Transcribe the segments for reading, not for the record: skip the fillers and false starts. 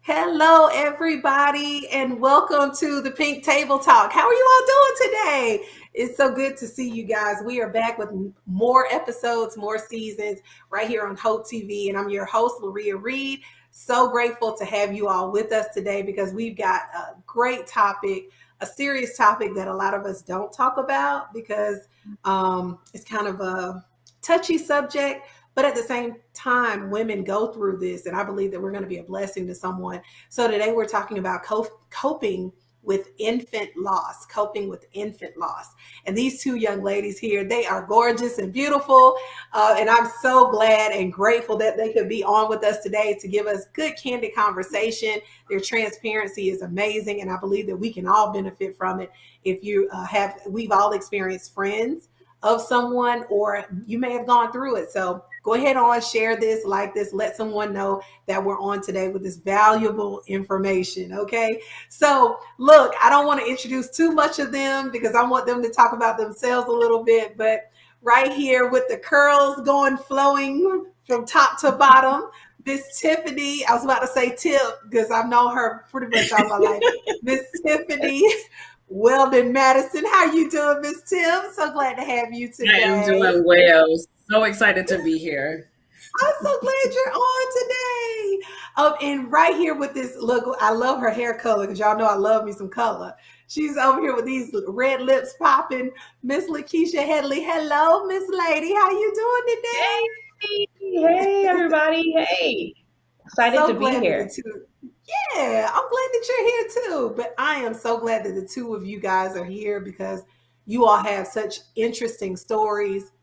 Hello, everybody, and welcome to the Pink Table Talk. How are you all doing today? It's so good to see you guys. We are back with more episodes, more seasons right here on Hope TV, and I'm your host, Laria Reed. So grateful to have you all with us today because we've got a great topic, a serious topic that a lot of us don't talk about because it's kind of a touchy subject. But at the same time, women go through this, and I believe that we're going to be a blessing to someone. So today we're talking about coping with infant loss, coping with infant loss. And these two young ladies here, they are gorgeous and beautiful. And I'm so glad and grateful that they could be on with us today to give us good, candid conversation. Their transparency is amazing, and I believe that we can all benefit from it. If you we've all experienced friends of someone, or you may have gone through it. So go ahead on, share this, like this, let someone know that we're on today with this valuable information. Okay. So look, I don't want to introduce too much of them because I want them to talk about themselves a little bit, but right here with the curls going flowing from top to bottom, Miss Tiffany, I was about to say Tip because I've known her pretty much all my life. Miss Tiffany Weldon Madison. How you doing, Miss Tim? So glad to have you I am today. doing well. So excited to be here. I'm so glad you're on today. And right here with this look, I love her hair color because y'all know I love me some color. She's over here with these red lips popping. Miss Lakeisha Headley. Hello, Miss Lady. How you doing today? Hey, hey, everybody. Hey, excited So to be glad that the here. two. Yeah, I'm glad that you're here too. But I am so glad that the two of you guys are here because you all have such interesting stories.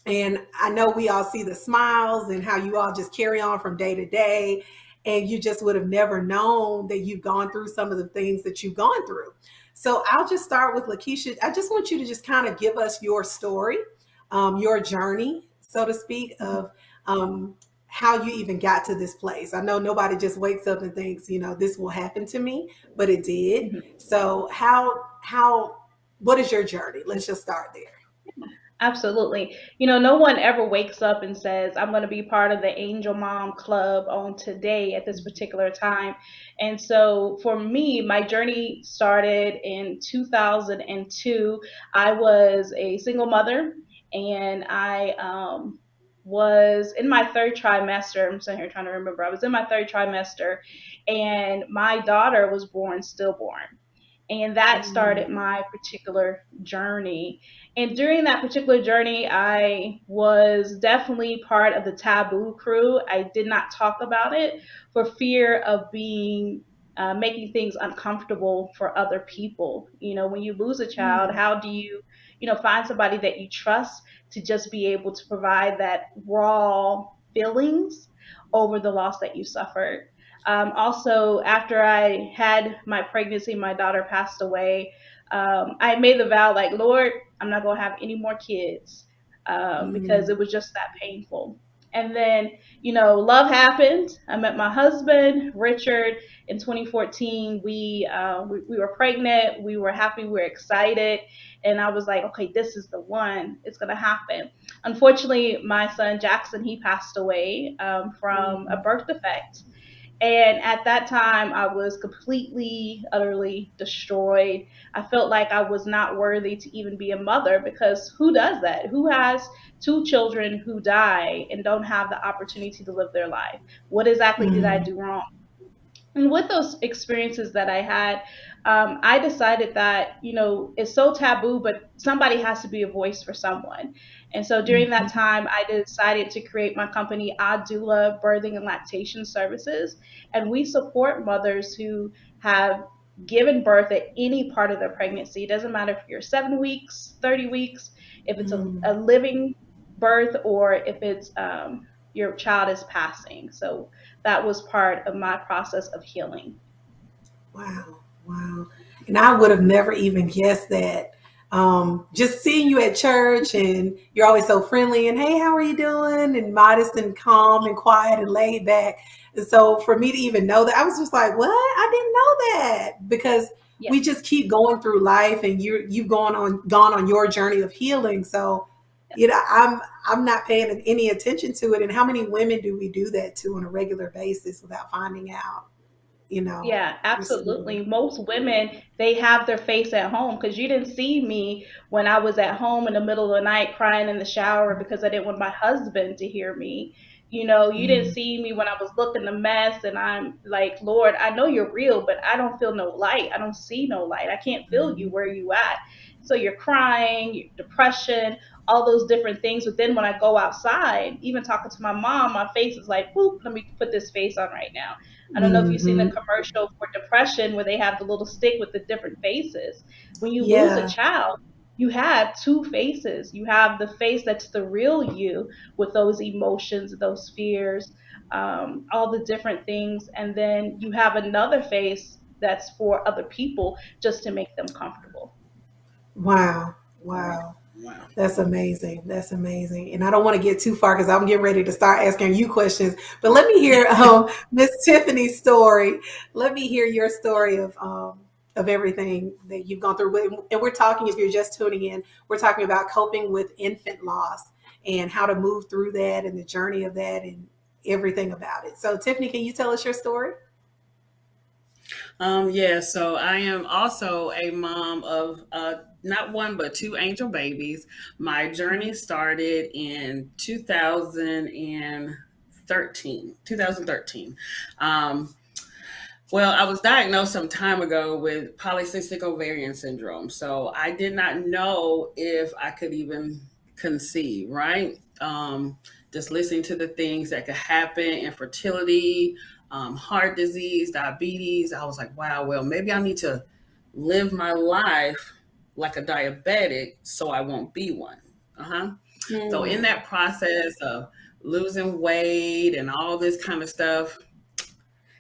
And I know we all see the smiles and how you all just carry on from day to day. And you just would have never known that you've gone through some of the things that you've gone through. So I'll just start with Lakeisha. I just want you to just kind of give us your story, your journey, so to speak, of um, how you even got to this place. I know nobody just wakes up and thinks, this will happen to me, but it did. Mhm. So what is your journey? Let's just start there. Absolutely. No one ever wakes up and says, I'm going to be part of the Angel Mom Club on today at this particular time. And so for me, my journey started in 2002. I was a single mother and I was in my third trimester. I'm sitting here trying to remember. I was in my third trimester and my daughter was born stillborn. And that started Mm, my particular journey. And during that particular journey, I was definitely part of the taboo crew. I did not talk about it for fear of being making things uncomfortable for other people. When you lose a child, mm, how do you find somebody that you trust to just be able to provide that raw feelings over the loss that you suffered? Also, after I had my pregnancy, my daughter passed away. I made the vow, like, Lord, I'm not going to have any more kids because mm. it was just that painful. And then, love happened. I met my husband, Richard, in 2014. We were pregnant. We were happy. We were excited. And I was like, okay, this is the one. It's going to happen. Unfortunately, my son, Jackson, he passed away from a Mm, birth defect. And at that time, I was completely, utterly destroyed. I felt like I was not worthy to even be a mother because who does that? Who has two children who die and don't have the opportunity to live their life? What exactly did I mm, do wrong? And with those experiences that I had, I decided that, it's so taboo, but somebody has to be a voice for someone. And so during that mhm, time, I decided to create my company, Adula Birthing and Lactation Services. And we support mothers who have given birth at any part of their pregnancy. It doesn't matter if you're 7 weeks, 30 weeks, if it's a mm. living birth, or if it's your child is passing. So that was part of my process of healing. Wow, wow. And I would have never even guessed that. Just seeing you at church and you're always so friendly and hey, how are you doing? And modest and calm and quiet and laid back. And so for me to even know that, I was just like, what? I didn't know that because Yeah. we just keep going through life and you've gone on your journey of healing. So, I'm not paying any attention to it. And how many women do we do that to on a regular basis without finding out? you know. Yeah, Absolutely. absolutely. Most women, they have their face at home because you didn't see me when I was at home in the middle of the night crying in the shower because I didn't want my husband to hear me. You didn't Mm, see me when I was looking a mess and I'm like, Lord, I know you're real, but I don't feel no light. I don't see no light. I can't feel you mm, where you at. So you're crying, depression, all those different things. But then when I go outside, even talking to my mom, my face is like, whoop, let me put this face on right now. I don't know if you've seen the mhm. commercial for depression where they have the little stick with the different faces. When you lose a Yeah. child, you have two faces. You have the face that's the real you with those emotions, those fears, all the different things. And then you have another face that's for other people just to make them comfortable. Wow. Wow. Wow. Wow. That's amazing. That's amazing. And I don't want to get too far because I'm getting ready to start asking you questions. But let me hear Miss Tiffany's story. Let me hear your story of everything that you've gone through. And we're talking, if you're just tuning in, we're talking about coping with infant loss and how to move through that and the journey of that and everything about it. So Tiffany, can you tell us your story? Yeah, so I am also a mom of not one but two angel babies. My journey started in 2013. 2013. Um, well, I was diagnosed some time ago with polycystic ovarian syndrome. So I did not know if I could even conceive, right? Just listening to the things that could happen, infertility, heart disease, diabetes. I was like, wow, well, maybe I need to live my life like a diabetic so I won't be one. Uh-huh. So in Mm, that process of losing weight and all this kind of stuff,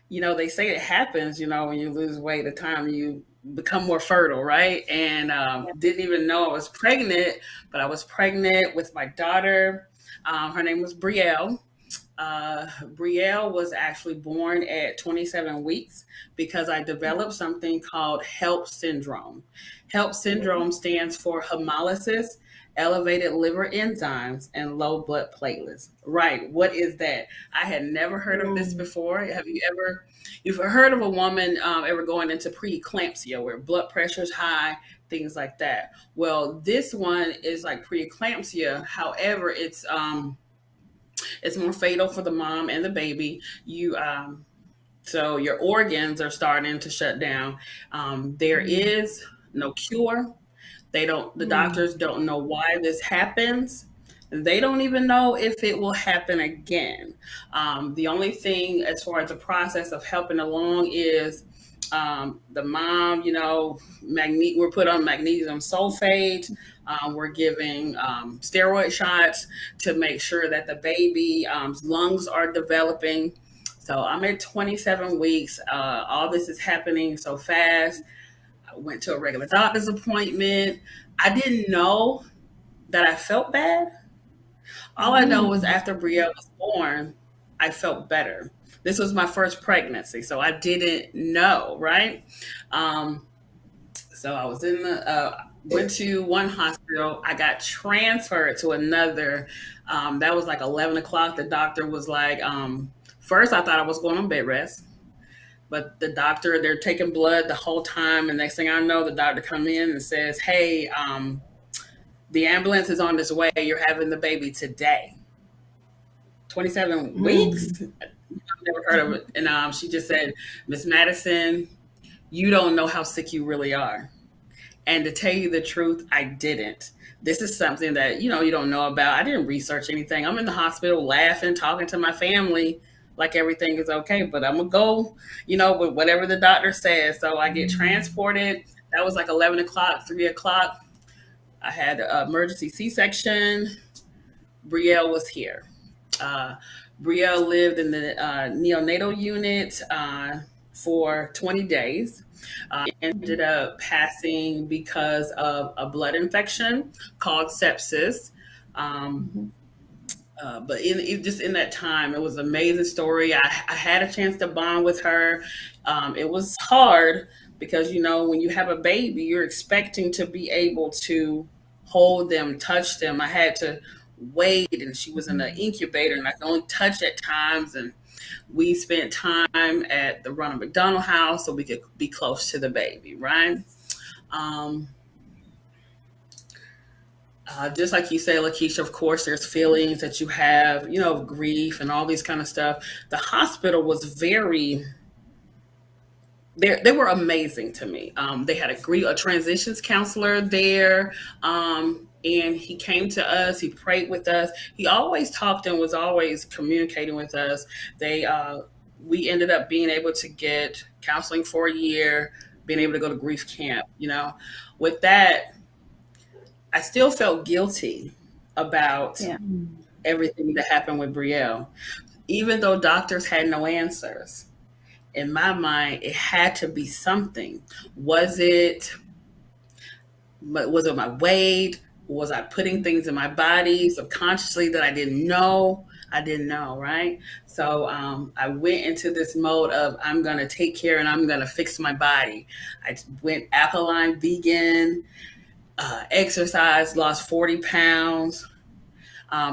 they say it happens, when you lose weight, the time you become more fertile, right? And didn't even know I was pregnant, but I was pregnant with my daughter. Her name was Brielle. Brielle was actually born at 27 weeks because I developed something called HELP syndrome. HELP mm, syndrome stands for hemolysis, elevated liver enzymes, and low blood platelets. Right. What is that? I had never heard of this mm, before. You've heard of a woman ever going into preeclampsia where blood pressure is high, things like that? Well, this one is like preeclampsia. However, it's more fatal for the mom and the baby. So your organs are starting to shut down. There mm, is no cure. The mm, doctors don't know why this happens. They don't even know if it will happen again. The only thing as far as the process of helping along is the mom, we're put on magnesium sulfate. We're giving steroid shots to make sure that the baby lungs are developing. So I'm at 27 weeks. All this is happening so fast. I went to a regular doctor's appointment. I didn't know that I felt bad. All I know was mm. after Brielle was born, I felt better. This was my first pregnancy, so I didn't know, right? Um, so I was went to one hospital. I got transferred to another. That was like 11 o'clock. The doctor was like, first I thought I was going on bed rest. But the doctor, they're taking blood the whole time. And next thing I know, the doctor come in and says, hey, the ambulance is on its way. You're having the baby today. 27 weeks? Mm. I've never heard of it. And she just said, Miss Madison, you don't know how sick you really are. And to tell you the truth, I didn't. This is something that, you don't know about. I didn't research anything. I'm in the hospital laughing, talking to my family like everything is okay, but I'm going to go, with whatever the doctor says. So I get transported. That was like 11 o'clock, 3 o'clock. I had an emergency C-section. Brielle was here. Uh, Brielle lived in the neonatal unit for 20 days. Ended up passing because of a blood infection called sepsis. Um, Mhm. but just in that time, it was an amazing story. I had a chance to bond with her. It was hard because, when you have a baby, you're expecting to be able to hold them, touch them. I had to wait, and she was in the incubator, and I could only touch at times. And We spent time at the Ronald McDonald House so we could be close to the baby, right? Um, just like you say, Lakeisha, of course, there's feelings that you have, grief and all these kind of stuff. The hospital was very, they were amazing to me. They had a transitions counselor there, and he came to us. He prayed with us. He always talked and was always communicating with us. We ended up being able to get counseling for a year, being able to go to grief camp. With that, I still felt guilty about Yeah. everything that happened with Brielle, even though doctors had no answers. In my mind, it had to be something. Was it my weight? Was I putting things in my body subconsciously that I didn't know? I didn't know, right? So I went into this mode of I'm going to take care and I'm going to fix my body. I went alkaline vegan, exercise, lost 40 pounds,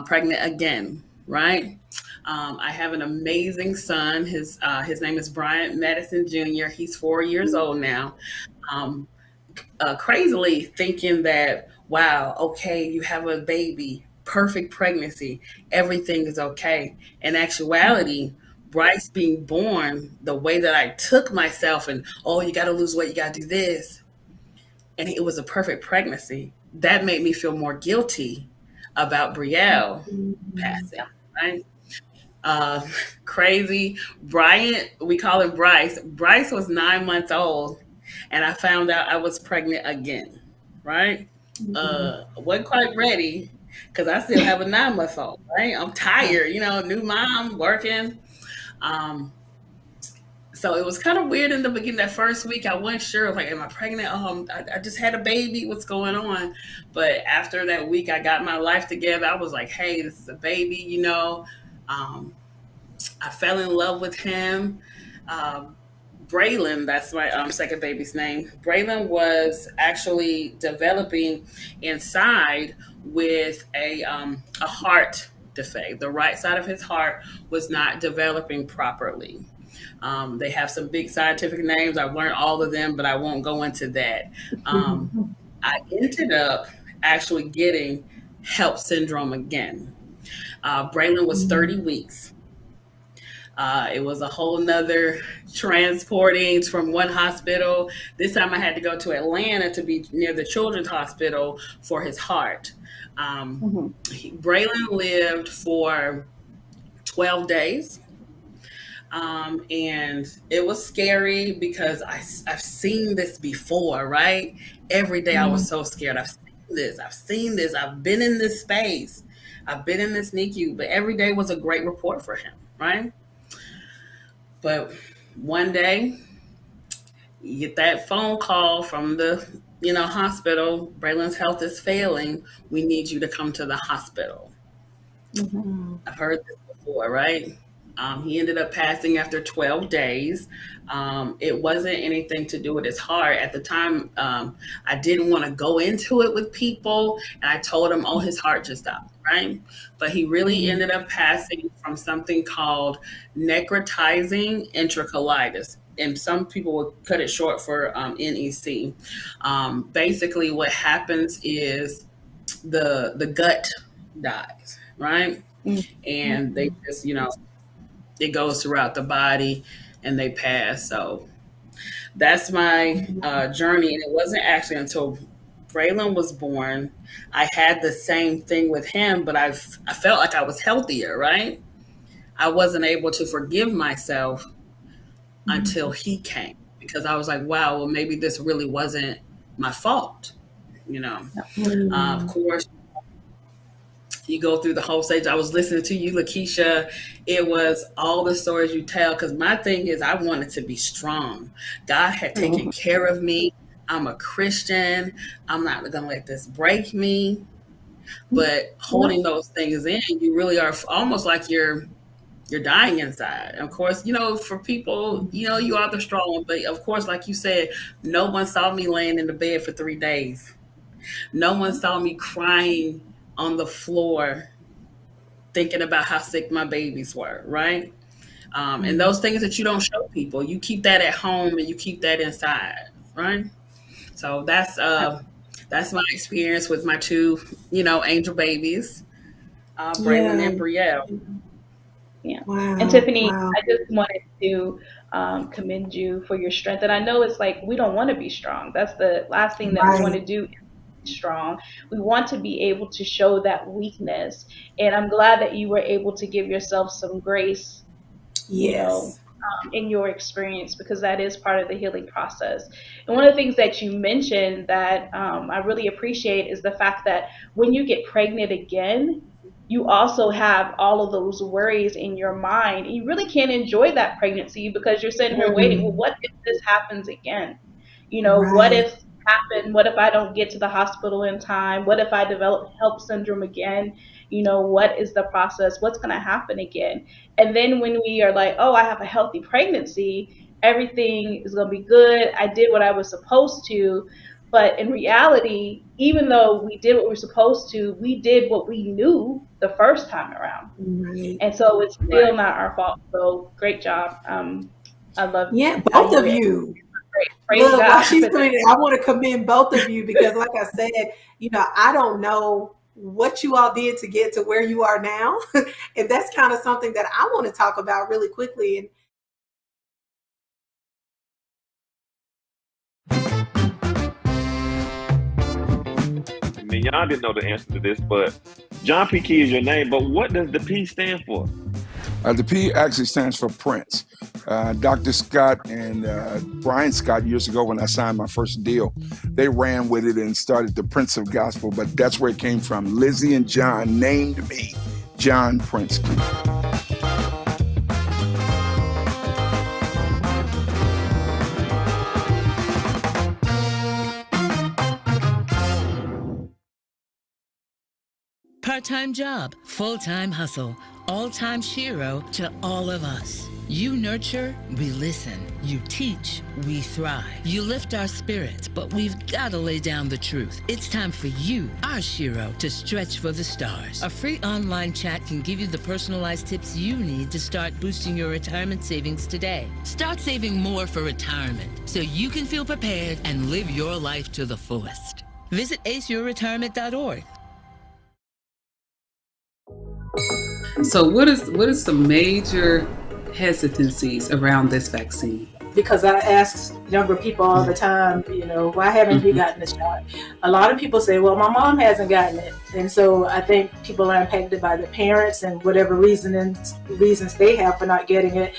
pregnant again, right? I have an amazing son. His name is Bryant Madison Jr. He's 4 years old now. Um, Crazily thinking that, wow, okay, you have a baby, perfect pregnancy, everything is okay. In actuality, Bryce being born, the way that I took myself and, oh, you got to lose weight, you got to do this, and it was a perfect pregnancy, that made me feel more guilty about Brielle passing, right? Uh, Crazy. Bryant, we call him Bryce. Bryce was 9 months old, and I found out I was pregnant again, right? Wasn't quite ready because I still have a 9 month old, right? I'm tired, new mom working. Um, so it was kind of weird in the beginning. That first week, I wasn't sure, like, am I pregnant? Oh, I just had a baby. What's going on? But after that week, I got my life together. I was like, hey, this is a baby. Um, I fell in love with him. Um, Braylon, that's my second baby's name. Braylon was actually developing inside with a heart defect. The right side of his heart was not developing properly. They have some big scientific names. I've learned all of them, but I won't go into that. I ended up actually getting HELP syndrome again. Braylon was 30 weeks. It was a whole nother transporting from one hospital. This time I had to go to Atlanta to be near the Children's Hospital for his heart. Braylon lived for 12 days. And it was scary because I've seen this before, right? Every day I was so scared. I've seen this. I've been in this space. I've been in this NICU, but every day was a great report for him, right? But one day, you get that phone call from the hospital. Braylon's health is failing. We need you to come to the hospital. I've heard this before, right? He ended up passing after 12 days. It wasn't anything to do with his heart. At the time, I didn't want to go into it with people. And I told him, oh, his heart just stopped, right? But he really ended up passing from something called necrotizing enterocolitis. And some people will cut it short for NEC. Basically, what happens is the gut dies, right? And they just, it goes throughout the body and they pass. So that's my journey. And it wasn't actually until Braylon was born, I had the same thing with him, but I felt like I was healthier, right? I wasn't able to forgive myself until he came because I was like, wow, well, maybe this really wasn't my fault. Of course, you go through the whole stage. I was listening to you, Lakeisha. It was all the stories you tell. Because my thing is, I wanted to be strong. God had taken care of me. I'm a Christian. I'm not going to let this break me. But holding those things in, you really are almost like you're dying inside. Of course, for people, you are the strong one. But of course, like you said, no one saw me laying in the bed for 3 days. No one saw me crying on the floor thinking about how sick my babies were, right? And those things that you don't show people, you keep that at home and you keep that inside, right? So that's my experience with my two, angel babies, Braylon Yeah. and Brielle. Yeah. And Wow. Tiffany, Wow. I just wanted to commend you for your strength. And I know it's like we don't want to be strong. That's the last thing that we want Right. to do is be strong. We want to be able to show that weakness. And I'm glad that you were able to give yourself some grace, you know, Yes. in your experience because that is part of the healing process. And one of the things that you mentioned that I really appreciate is the fact that when you get pregnant again, you also have all of those worries in your mind. You really can't enjoy that pregnancy because you're sitting here waiting. Well, Mm, what if this happens again? What right. if happen? What if I don't get to the hospital in time? What if I develop HELP syndrome again? What is the process? What's going to happen again? And then when we are like, oh, I have a healthy pregnancy, everything is going to be good. I did what I was supposed to. But in reality, even though we did what we were supposed to, we did what we knew the first time around. Right. And so it's Right. still not our fault. So great job. I love Yeah, how both you of were able to you. praise Look, while God she's for that. coming in, I want to commend both of you because, like I said, I don't know what you all did to get to where you are now. And that's kind of something that I want to talk about really quickly. And I mean, y'all didn't know the answer to this, but John P. Key is your name, but what does the P stand for? The P actually stands for Prince. Dr. Scott and Brian Scott, years ago when I signed my first deal, they ran with it and started the Prince of Gospel, but that's where it came from. Lizzie and John named me John Prince Key. Part-time job, full-time hustle, all-time Shiro to all of us. You nurture, we listen. You teach, we thrive. You lift our spirits, but we've got to lay down the truth. It's time for you, our Shiro, to stretch for the stars. A free online chat can give you the personalized tips you need to start boosting your retirement savings today. Start saving more for retirement so you can feel prepared and live your life to the fullest. Visit aceyourretirement.org. So what is some major hesitancies around this vaccine? Because I ask younger people all the time, why haven't you gotten the shot? A lot of people say, well, my mom hasn't gotten it. And so I think people are impacted by the parents and whatever reasons they have for not getting it.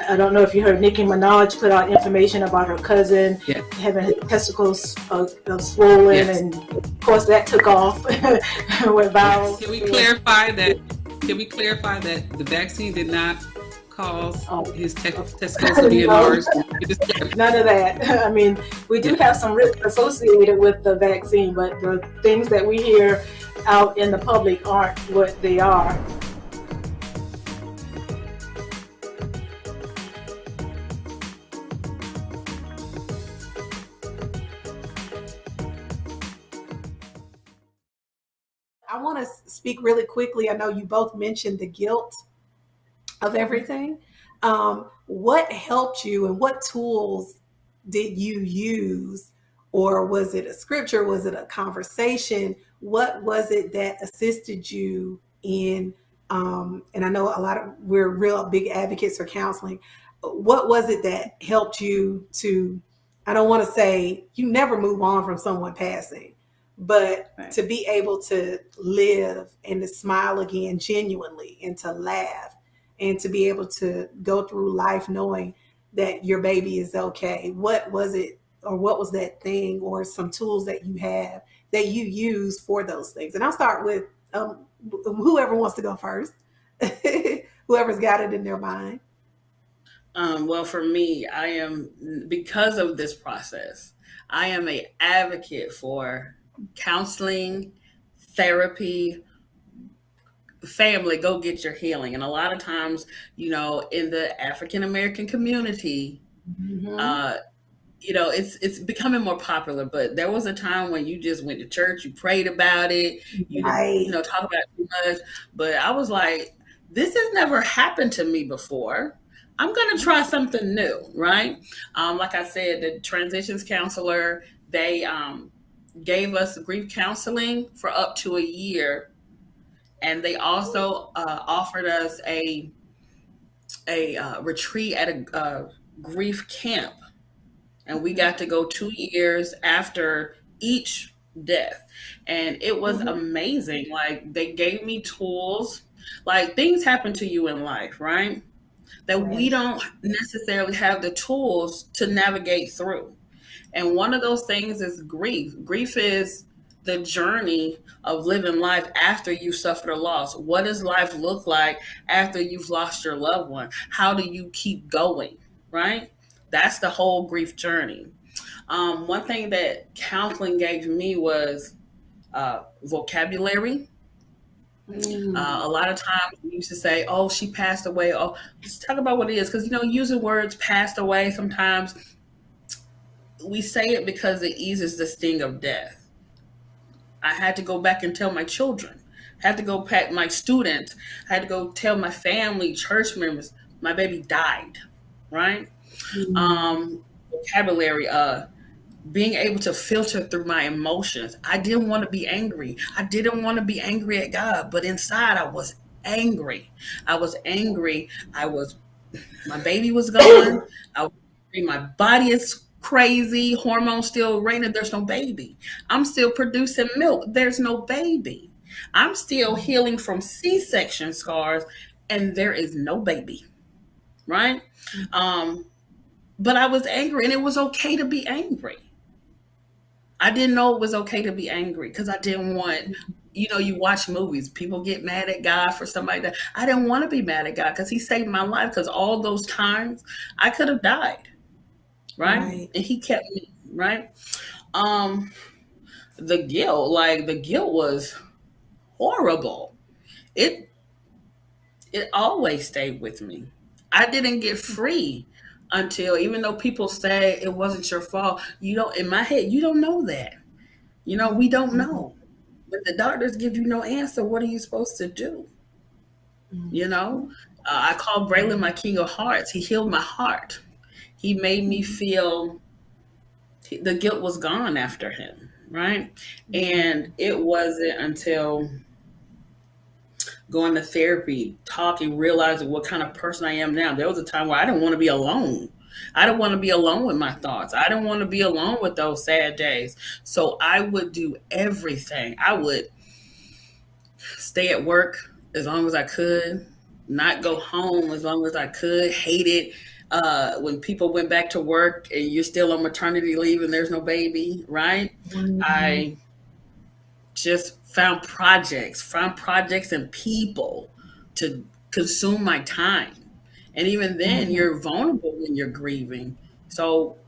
I don't know if you heard Nicki Minaj put out information about her cousin having her testicles swollen, Yes. and of course that took off, went viral. Can we clarify that the vaccine did not cause his testicles to be enlarged? None of that. I mean, we do have some risk associated with the vaccine, but the things that we hear out in the public aren't what they are. I want to speak really quickly. I know you both mentioned the guilt of everything. What helped you and what tools did you use? Or was it a scripture? Was it a conversation? What was it that assisted you in? And I know we're real big advocates for counseling. What was it that helped you to, I don't want to say you never move on from someone passing, but Right. to be able to live and to smile again genuinely and to laugh and to be able to go through life knowing that your baby is okay. What was it, or what was that thing, or some tools that you have that you use for those things? And I'll start with whoever wants to go first. Whoever's got it in their mind. Well, for me, because of this process, I am an advocate for counseling, therapy, family, go get your healing. And a lot of times, in the African American community, Mm-hmm. it's becoming more popular, but there was a time when you just went to church, you prayed about it, you Right. didn't, talk about it too much. But I was like, this has never happened to me before. I'm going to try something new, right? Like I said, the transitions counselor, they gave us grief counseling for up to a year. And they also offered us a retreat at a grief camp. And we got to go 2 years after each death. And it was Mhm. amazing. Like, they gave me tools. Like, things happen to you in life, right? That we Right. don't necessarily have the tools to navigate through. And one of those things is grief. Grief is the journey of living life after you suffered a loss. What does life look like after you've lost your loved one? How do you keep going? Right? That's the whole grief journey. One thing that counseling gave me was vocabulary. A lot of times we used to say, "Oh, she passed away." Oh, let's talk about what it is, because using words "passed away" sometimes we say it because it eases the sting of death. I had to go back and tell my children. I had to go pat my students. I had to go tell my family, church members, my baby died. Right? Vocabulary. Being able to filter through my emotions. I didn't want to be angry. I didn't want to be angry at God, but inside I was angry. I was angry. My baby was gone. I was angry. My body is crazy. Hormones still raining. There's no baby. I'm still producing milk. There's no baby. I'm still healing from C-section scars, and there is no baby. Right? But I was angry, and it was okay to be angry. I didn't know it was okay to be angry because I didn't want, you watch movies, people get mad at God for somebody that I didn't want to be mad at God because He saved my life. Because all those times I could have died, right? Right. And He kept me, right? Um, the guilt was horrible. It it always stayed with me. I didn't get free until, even though people say it wasn't your fault, in my head, you don't know that. We don't know. When the doctors give you no answer, what are you supposed to do? You know, I call Braylon my king of hearts. He healed my heart. He made me feel the guilt was gone after him, right? And it wasn't until going to therapy, talking, realizing what kind of person I am now. There was a time where I didn't want to be alone. I didn't want to be alone with my thoughts. I didn't want to be alone with those sad days. So I would do everything. I would stay at work as long as I could, not go home as long as I could, hate it. When people went back to work and you're still on maternity leave and there's no baby, right? I just found projects and people to consume my time. And even then, you're vulnerable when you're grieving. So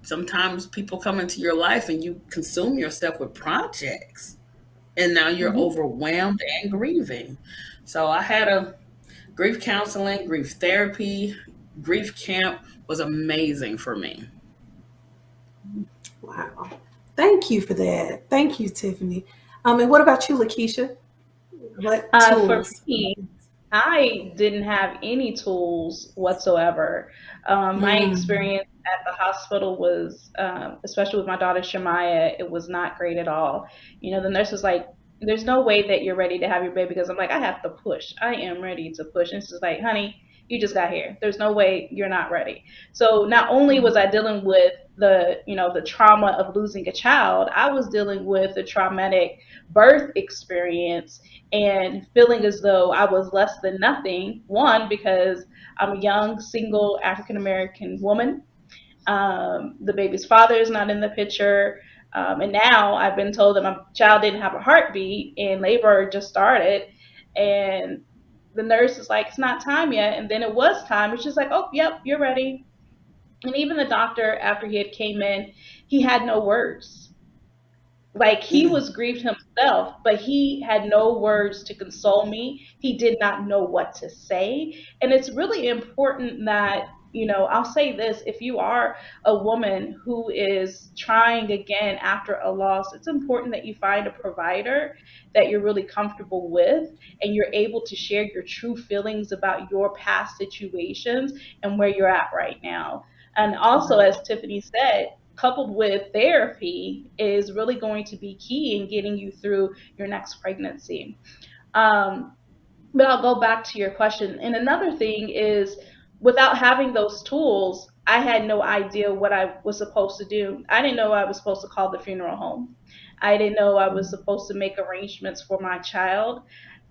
sometimes people come into your life and you consume yourself with projects. And now you're overwhelmed and grieving. So I had a grief counseling, grief therapy, grief camp was amazing for me. Wow. Thank you for that. Thank you, Tiffany. And what about you, Lakeisha? What For tools? me, I didn't have any tools whatsoever. My Mm, experience at the hospital was, especially with my daughter Shemaya, it was not great at all. The nurse was like, "There's no way that you're ready to have your baby," because I'm like, "I have to push. I am ready to push." And she's like, "Honey, you just got here. There's no way you're not ready." So not only was I dealing with the trauma of losing a child, I was dealing with the traumatic birth experience and feeling as though I was less than nothing. One, because I'm a young, single African American woman. The baby's father is not in the picture. And now I've been told that my child didn't have a heartbeat and labor just started. And the nurse is like, "It's not time yet." And then it was time. And she's like, "Oh, yep, you're ready." And even the doctor, after he had came in, he had no words. Like, he mm, was grieved himself, but he had no words to console me. He did not know what to say. And it's really important that I'll say this: if you are a woman who is trying again after a loss, it's important that you find a provider that you're really comfortable with, and you're able to share your true feelings about your past situations and where you're at right now. And also, Right. as Tiffany said, coupled with therapy is really going to be key in getting you through your next pregnancy. Um, but I'll go back to your question. And another thing is, without having those tools, I had no idea what I was supposed to do. I didn't know I was supposed to call the funeral home. I didn't know I was supposed to make arrangements for my child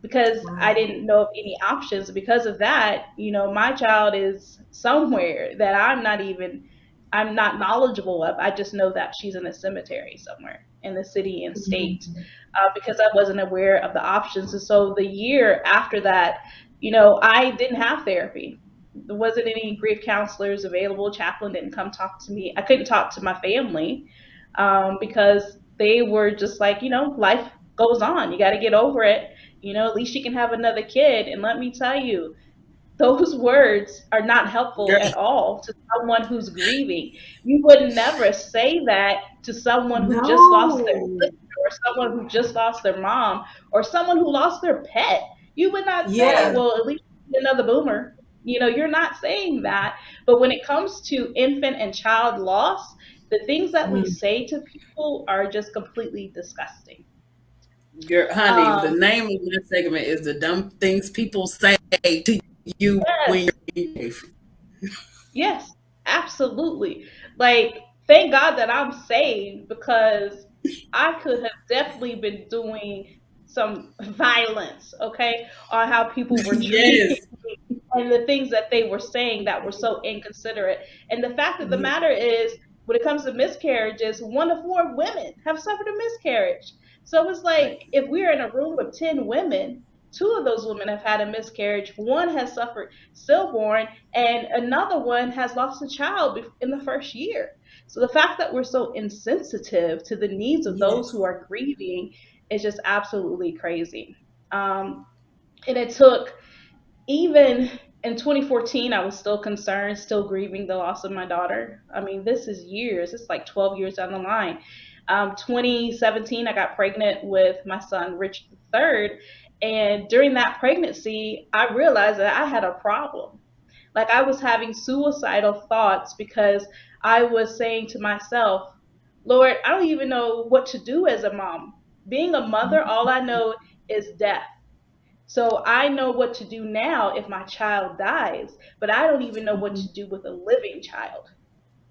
because I Right. didn't know of any options. Because of that, my child is somewhere that I'm not knowledgeable of. I just know that she's in a cemetery somewhere in the city and state, Mhm. because I wasn't aware of the options. And so the year after that, I didn't have therapy. There wasn't any grief counselors available. Chaplain didn't come talk to me. I couldn't talk to my family, because they were just like, life goes on. You got to get over it. At least you can have another kid. And let me tell you, those words are not helpful Girl, at all to someone who's grieving. You would never say that to someone who just lost their No. sister, or someone who just lost their mom, or someone who lost their pet. You would not say, Yeah. well, at least another boomer. You're not saying that. But when it comes to infant and child loss, the things that we Mm. say to people are just completely disgusting. girl, honey, the Um, name of this segment is the dumb things people say to you when yes, you're. yes, absolutely. Like, thank God that I'm saved, because I could have definitely been doing some violence, okay, on how people were treating Yes. and the things that they were saying that were so inconsiderate. And the fact of the matter is, when it comes to miscarriages, 1 of 4 women have suffered a miscarriage. So it's like, Right. if we're in a room of 10 women, 2 of those women have had a miscarriage, one has suffered stillborn, and another one has lost a child in the first year. So the fact that we're so insensitive to the needs of those who Yes. are grieving is just absolutely crazy. And it took, even in 2014, I was still concerned, still grieving the loss of my daughter. I mean, this is years, it's like 12 years down the line. 2017, I got pregnant with my son, Rich III. And during that pregnancy, I realized that I had a problem. Like, I was having suicidal thoughts because I was saying to myself, Lord, I don't even know what to do as a mom. Being a mother, all I know is death. So I know what to do now if my child dies, but I don't even know what Mhm. to do with a living child.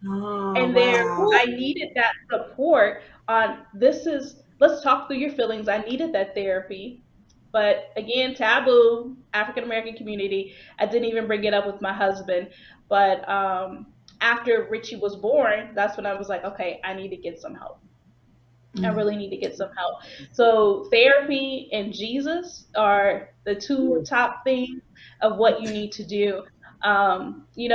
Oh, And there, wow. I needed that support on, let's talk through your feelings. I needed that therapy. But again, taboo, African American community. I didn't even bring it up with my husband. But after Richie was born, that's when I was like, okay, I need to get some help. I Mm. really need to get some help. So therapy and Jesus are the two top things of what you need to do.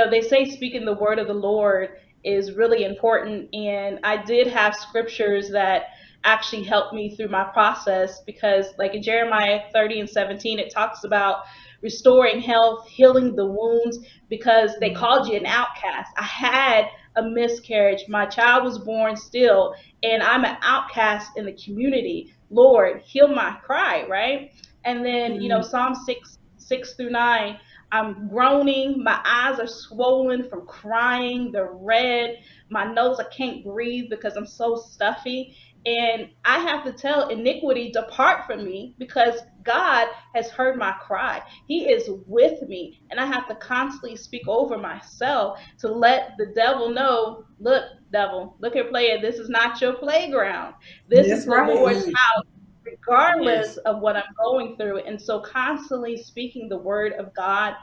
They say speaking the word of the Lord is really important, and I did have scriptures that actually helped me through my process, because, like in Jeremiah 30:17, it talks about restoring health, healing the wounds, because they called you an outcast. I had a miscarriage. My child was born still, and I'm an outcast in the community. Lord, heal my cry, right? And then, Mm. Psalm 6:6 through 9, I'm groaning. My eyes are swollen from crying. They're red. My nose, I can't breathe because I'm so stuffy. And I have to tell iniquity, depart from me, because God has heard my cry. He is with me. And I have to constantly speak over myself to let the devil know, look, devil, look here, player, this is not your playground. This is That's the right. Lord's Mm, house, regardless yes. of what I'm going through. And so, constantly speaking the word of God,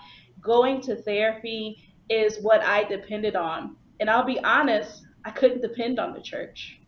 going to therapy is what I depended on. And I'll be honest, I couldn't depend on the church.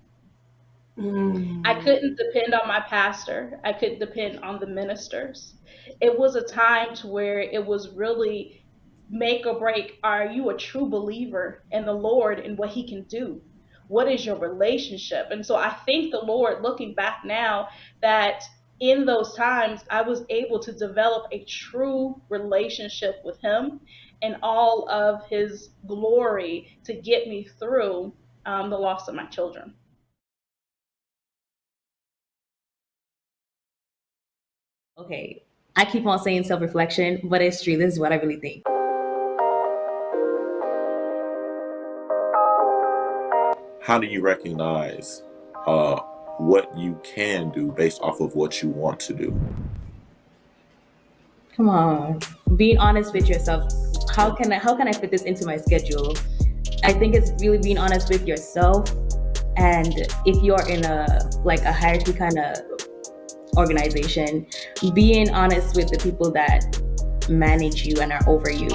I Mm. couldn't depend on my pastor. I couldn't depend on the ministers. It was a time to where it was really make or break. Are you a true believer in the Lord and what he can do? What is your relationship? And so I thank the Lord, looking back now, that in those times I was able to develop a true relationship with him. and all of his glory to get me through the loss of my children. Okay, I keep on saying self-reflection, but it's true. This is what I really think. How do you recognize what you can do based off of what you want to do? Come on, being honest with yourself. How can I fit this into my schedule? I think it's really being honest with yourself. And if you're in a hierarchy kind of organization, being honest with the people that manage you and are over you.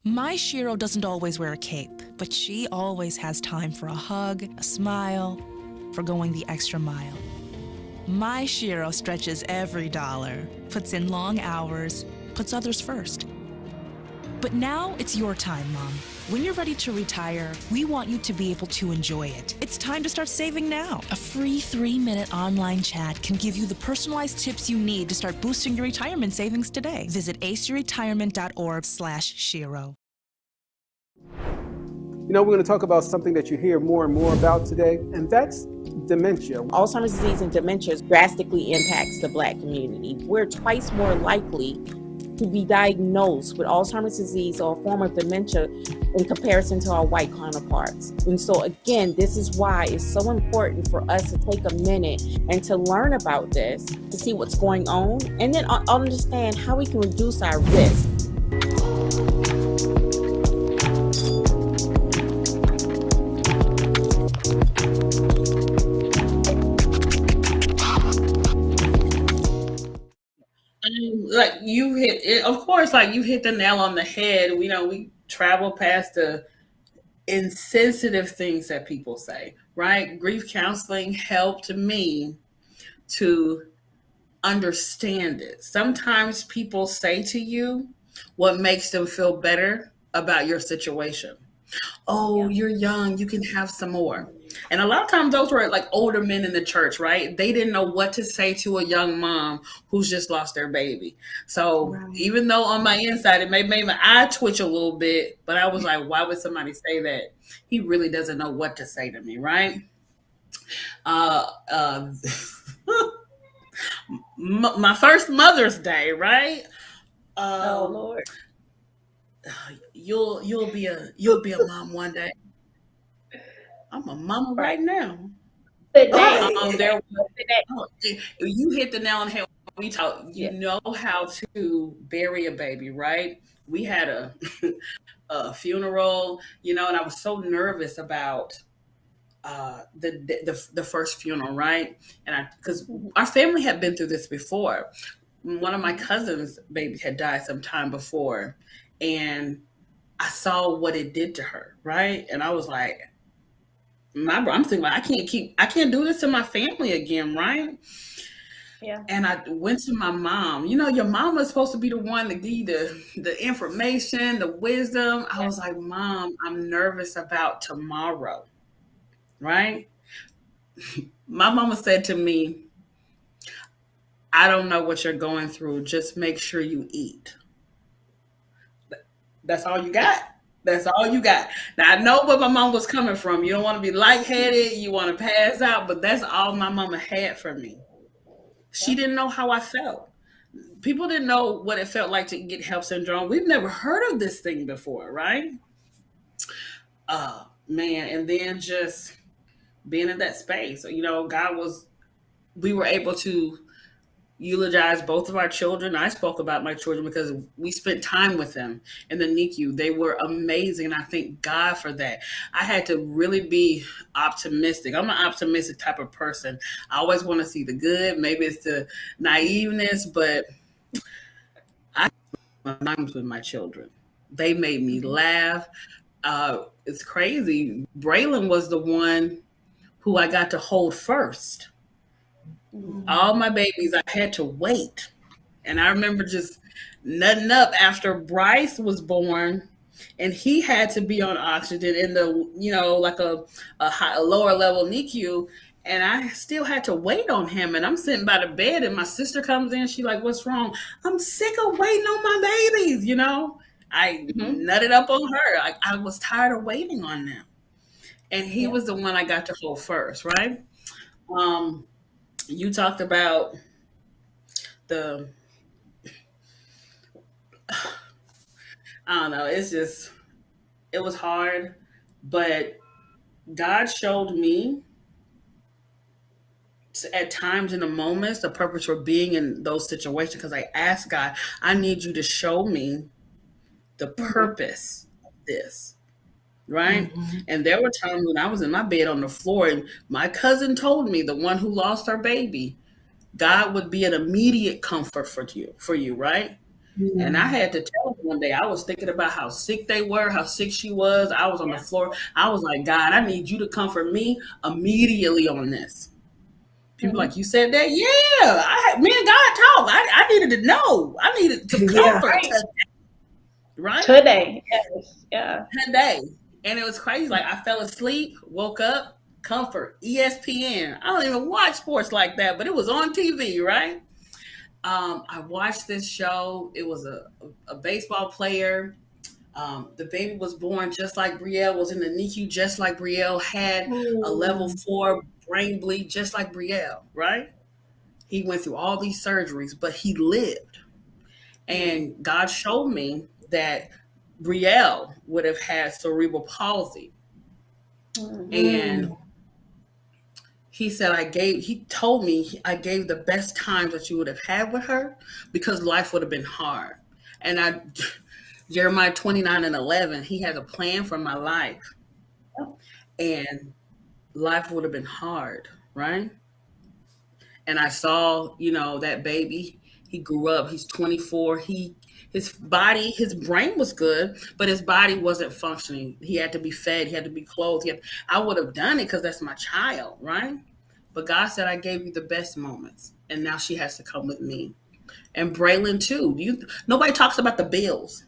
My Shiro doesn't always wear a cape, but she always has time for a hug, a smile, for going the extra mile. My Shiro stretches every dollar, puts in long hours, puts others first. But now it's your time, Mom. When you're ready to retire, we want you to be able to enjoy it. It's time to start saving now. A free 3-minute online chat can give you the personalized tips you need to start boosting your retirement savings today. Visit aceyourretirement.org/Shiro. You know, we're going to talk about something that you hear more and more about today, and that's dementia. Alzheimer's disease and dementia drastically impacts the Black community. We're twice more likely to be diagnosed with Alzheimer's disease or a form of dementia in comparison to our white counterparts. And so again, this is why it's so important for us to take a minute and to learn about this, to see what's going on, and then understand how we can reduce our risk. Like you hit it, of course, like you hit the nail on the head. We travel past the insensitive things that people say, right? Grief counseling helped me to understand it. Sometimes people say to you what makes them feel better about your situation. Oh, you're young, you can have some more. And a lot of times those were like older men in the church, right? They didn't know what to say to a young mom who's just lost their baby. So even though on my inside it made my eye twitch a little bit, but I was like, why would somebody say that? He really doesn't know what to say to me, right? My first Mother's Day, right? Oh Lord. You'll be a mom one day. I'm a mama right now. You hit the nail on the head. We talk. You know how to bury a baby, right? We had a funeral, and I was so nervous about the first funeral, right? And because our family had been through this before. One of my cousins' baby had died some time before, and I saw what it did to her, right? And I was like, I'm thinking, I can't do this to my family again, right? Yeah. And I went to my mom. Your mom is supposed to be the one to give you the information, the wisdom. I was like, Mom, I'm nervous about tomorrow, right? My mama said to me, I don't know what you're going through. Just make sure you eat. That's all you got. That's all you got. Now, I know where my mom was coming from. You don't want to be lightheaded. You want to pass out. But that's all my mama had for me. She didn't know how I felt. People didn't know what it felt like to get HELLP syndrome. We've never heard of this thing before, right? Man. And then just being in that space. We were able to eulogize both of our children. I spoke about my children because we spent time with them in the NICU. They were amazing. And I thank God for that. I had to really be optimistic. I'm an optimistic type of person. I always want to see the good. Maybe it's the naiveness, but I times with my children. They made me laugh. it's crazy. Braylon was the one who I got to hold first. All my babies, I had to wait. And I remember just nutting up after Bryce was born, and he had to be on oxygen in the, like a lower level NICU. And I still had to wait on him. And I'm sitting by the bed, and my sister comes in. She like, "What's wrong?" "I'm sick of waiting on my babies." I nutted up on her. I was tired of waiting on them. And he was the one I got to hold first, right? You talked about the, I don't know, it was hard, but God showed me at times in the moments the purpose for being in those situations, because I asked God, I need you to show me the purpose of this, right? And there were times when I was in my bed on the floor, and my cousin told me, the one who lost her baby, God would be an immediate comfort for you, right? And I had to tell him one day, I was thinking about how sick they were, how sick she was. I was on the floor. I was like, "God, I need you to comfort me immediately on this." People like, "You said that?" Yeah. Me and God talked. I needed to know. I needed to comfort today. Right? Today. Yes. Yeah. Today. And it was crazy. Like, I fell asleep, woke up, comfort, ESPN. I don't even watch sports like that, but it was on TV, right? I watched this show. It was a baseball player. The baby was born just like Brielle, was in the NICU just like Brielle, had a level 4 brain bleed just like Brielle, right? He went through all these surgeries, but he lived. And God showed me that Brielle would have had cerebral palsy. And he said, he told me I gave the best times that you would have had with her, because life would have been hard. And Jeremiah 29:11, he has a plan for my life. And life would have been hard, right? And I saw, that baby, he grew up, he's 24. His brain was good, but his body wasn't functioning. He had to be fed, he had to be clothed. I would have done it because that's my child, right? But God said, I gave you the best moments, and now she has to come with me. And Braylon too. Nobody talks about the bills.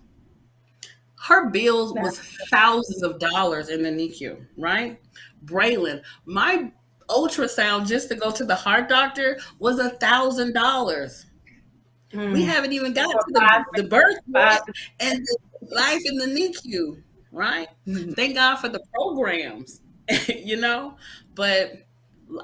Her bills was thousands of dollars in the NICU, right? Braylon, my ultrasound just to go to the heart doctor was $1,000. We haven't even gotten to the birth and the life in the NICU, right? Thank God for the programs, But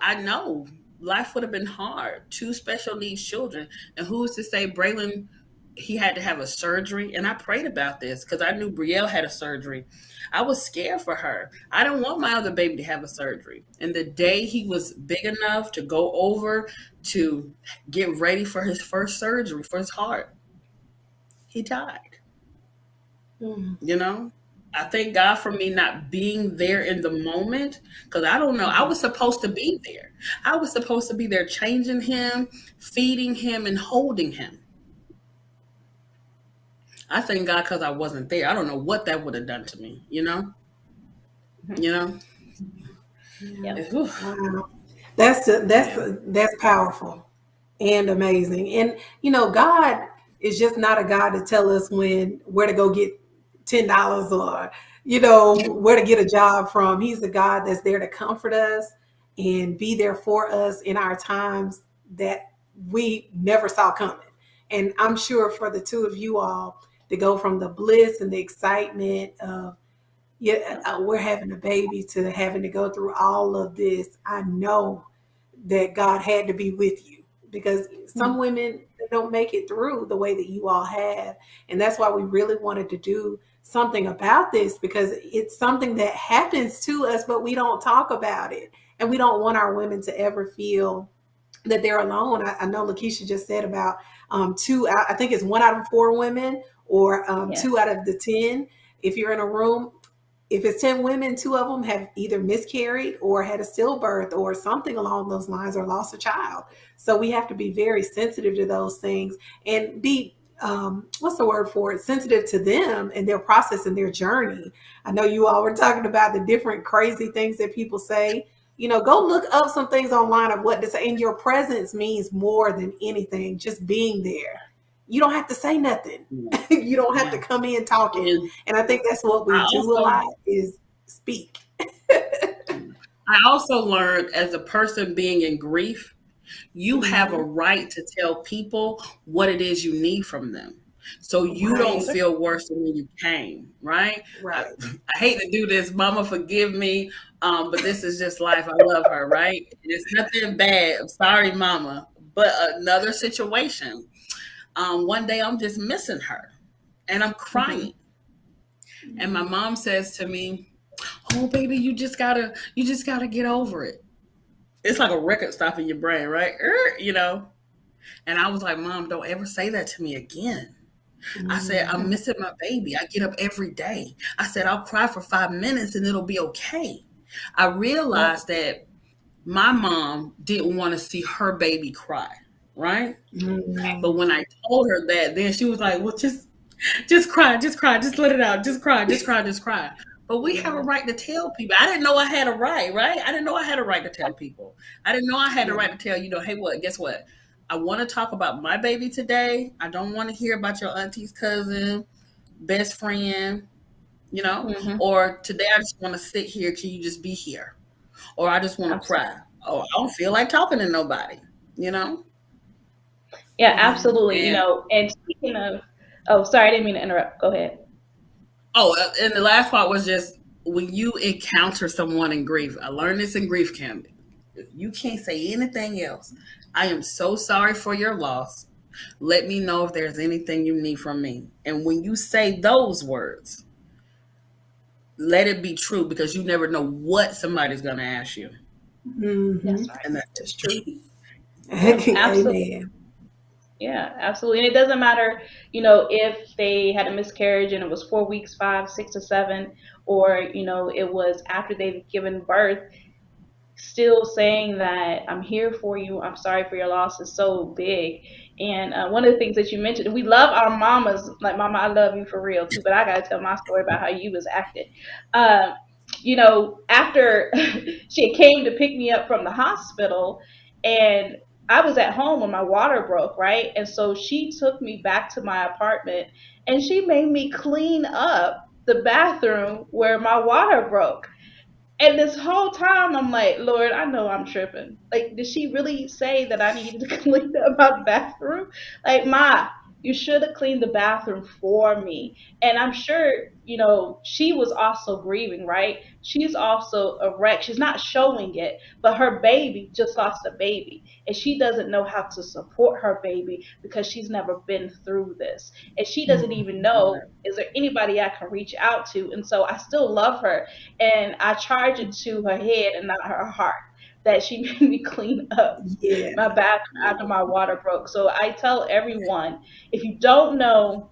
I know life would have been hard. 2 special needs children. And who's to say Braylon, he had to have a surgery? And I prayed about this because I knew Brielle had a surgery. I was scared for her. I didn't want my other baby to have a surgery. And the day he was big enough to go over to get ready for his first surgery for his heart, he died. I thank God for me not being there in the moment, because I don't know. I was supposed to be there. I was supposed to be there changing him, feeding him, and holding him. I thank God because I wasn't there. I don't know what that would have done to me, Yeah. Wow. That's powerful and amazing. And God is just not a God to tell us where to go get $10 or where to get a job from. He's the God that's there to comfort us and be there for us in our times that we never saw coming. And I'm sure for the two of you all to go from the bliss and the excitement of we're having a baby to having to go through all of this, I know that God had to be with you, because some women don't make it through the way that you all have. And that's why we really wanted to do something about this, because it's something that happens to us, but we don't talk about it. And we don't want our women to ever feel that they're alone. I know Lakeisha just said about I think it's 1 out of 4 women, or 2 out of the 10. If you're in a room, if it's 10 women, 2 of them have either miscarried or had a stillbirth or something along those lines, or lost a child. So we have to be very sensitive to those things and be what's the word for it, sensitive to them and their process and their journey. I know you all were talking about the different crazy things that people say. Go look up some things online of what to say. And your presence means more than anything, just being there. You don't have to say nothing. You don't have to come in talking. And I think that's what we do a lot is speak. I also learned, as a person being in grief, you have a right to tell people what it is you need from them. So you don't feel worse than when you came, right? Right. I hate to do this. Mama, forgive me. But this is just life. I love her, right? It's nothing bad. I'm sorry, Mama. But another situation. One day I'm just missing her and I'm crying. And my mom says to me, "Oh, baby, you just gotta get over it." It's like a record stop in your brain, right? And I was like, "Mom, don't ever say that to me again." I said, "I'm missing my baby. I get up every day." I said, "I'll cry for 5 minutes and it'll be okay." I realized that my mom didn't want to see her baby cry, right? But when I told her that, then she was like, "Well, just cry, just let it out, just cry, just cry, just cry." But we have a right to tell people. I didn't know I had a right, right? I didn't know I had a right to tell people. I didn't know I had a right to tell, hey, what? Guess what? I want to talk about my baby today. I don't want to hear about your auntie's cousin, best friend, or today I just want to sit here. Can you just be here? Or I just want to cry. Oh, I don't feel like talking to nobody, Yeah, absolutely. And speaking of, sorry, I didn't mean to interrupt. Go ahead. Oh, and the last part was just when you encounter someone in grief. I learned this in grief camp. You can't say anything else. I am so sorry for your loss. Let me know if there's anything you need from me. And when you say those words, let it be true, because you never know what somebody's going to ask you. That's right. And that's true. Absolutely. Yeah, absolutely. And it doesn't matter, if they had a miscarriage and it was 4 weeks, 5, 6, or 7, or, it was after they've given birth. Still saying that I'm here for you, I'm sorry for your loss, is so big. And one of the things that you mentioned, we love our mamas. Like, Mama, I love you for real too, but I gotta tell my story about how you was acting. After she came to pick me up from the hospital, and I was at home when my water broke, right? And so she took me back to my apartment and she made me clean up the bathroom where my water broke. And this whole time, I'm like, Lord, I know I'm tripping. Like, did she really say that I needed to clean up my bathroom? Like, Ma, you should have cleaned the bathroom for me. And I'm sure, she was also grieving, right? She's also a wreck. She's not showing it, but her baby just lost a baby. And she doesn't know how to support her baby because she's never been through this. And she doesn't even know, is there anybody I can reach out to? And so I still love her. And I charge it to her head and not her heart that she made me clean up my bathroom after my water broke. So I tell everyone, if you don't know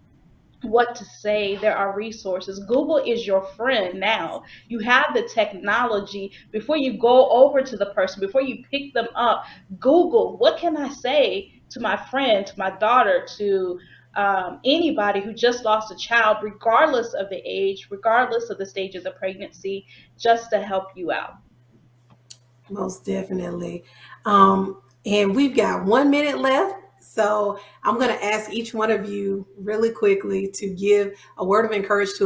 what to say, there are resources. Google is your friend now. You have the technology. Before you go over to the person, before you pick them up, Google, what can I say to my friend, to my daughter, to anybody who just lost a child, regardless of the age, regardless of the stage of the pregnancy, just to help you out. Most definitely. And we've got 1 minute left. So I'm going to ask each one of you really quickly to give a word of encouragement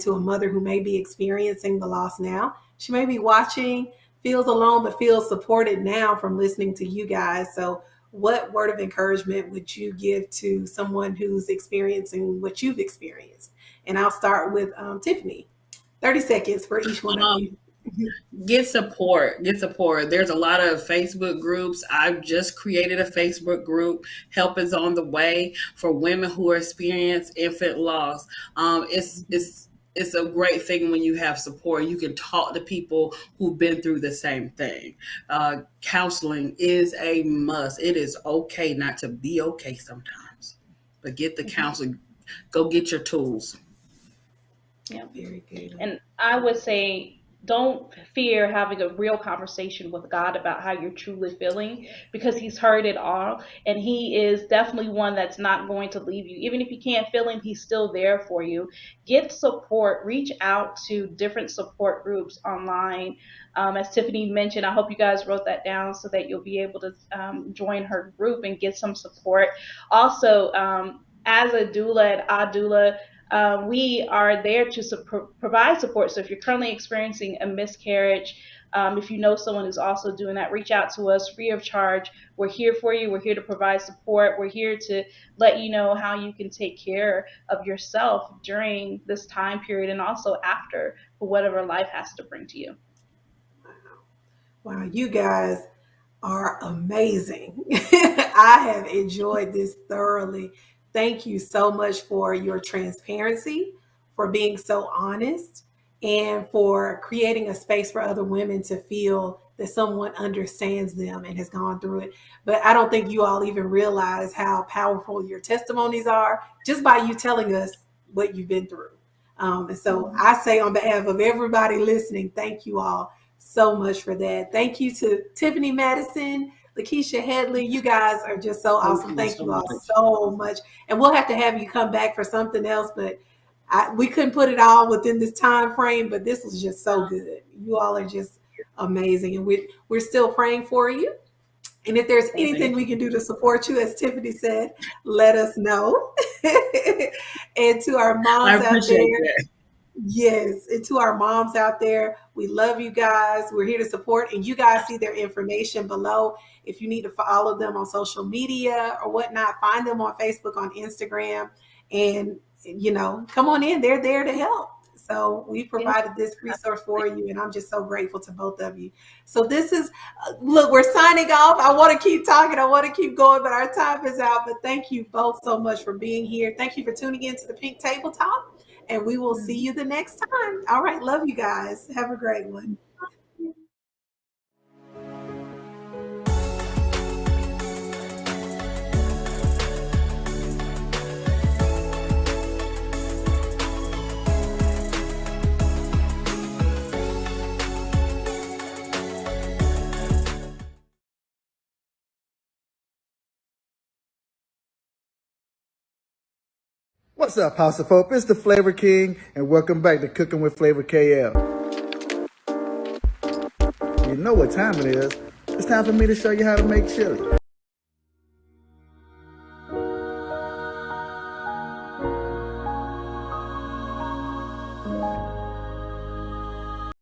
to a mother who may be experiencing the loss now. She may be watching, feels alone, but feels supported now from listening to you guys. So what word of encouragement would you give to someone who's experiencing what you've experienced? And I'll start with Tiffany. 30 seconds for each one of you. Get support. There's a lot of Facebook groups. I've just created a Facebook group. Help is on the way for women who are experiencing infant loss. It's a great thing when you have support. You can talk to people who've been through the same thing. Counseling is a must. It is okay not to be okay sometimes, but get the counseling. Go get your tools. Yeah, very good. And I would say, don't fear having a real conversation with God about how you're truly feeling, because He's heard it all, and He is definitely one that's not going to leave you. Even if you can't feel Him, He's still there for you. Get support. Reach out to different support groups online. As Tiffany mentioned, I hope you guys wrote that down so that you'll be able to join her group and get some support. Also, as a doula at Adula, we are there to provide support. So if you're currently experiencing a miscarriage, if you know someone who's also doing that, reach out to us free of charge. We're here for you. We're here to provide support. We're here to let you know how you can take care of yourself during this time period and also after, for whatever life has to bring to you. Wow, you guys are amazing. I have enjoyed this thoroughly. Thank you so much for your transparency, for being so honest, and for creating a space for other women to feel that someone understands them and has gone through it. But I don't think you all even realize how powerful your testimonies are just by you telling us what you've been through. And so I say, on behalf of everybody listening, thank you all so much for that. Thank you to Tiffany Madison, Lakeisha Headley. You guys are just so awesome. Thank you all so much. And we'll have to have you come back for something else, but we couldn't put it all within this time frame, but this was just so good. You all are just amazing. And we're still praying for you. And if there's anything we can do to support you, as Tiffany said, let us know. And to our moms out there. That. Yes, and to our moms out there, we love you guys. We're here to support, and you guys see their information below. If you need to follow them on social media or whatnot, find them on Facebook, on Instagram, and come on in. They're there to help. So we provided this resource for you, and I'm just so grateful to both of you. So this is, look, we're signing off. I want to keep talking. I want to keep going, but our time is out. But thank you both so much for being here. Thank you for tuning in to the Pink Table Talk. And we will see you the next time. All right. Love you guys. Have a great one. What's up, House of Hope? It's the Flavor King, and welcome back to Cooking with Flavor KL. You know what time it is. It's time for me to show you how to make chili.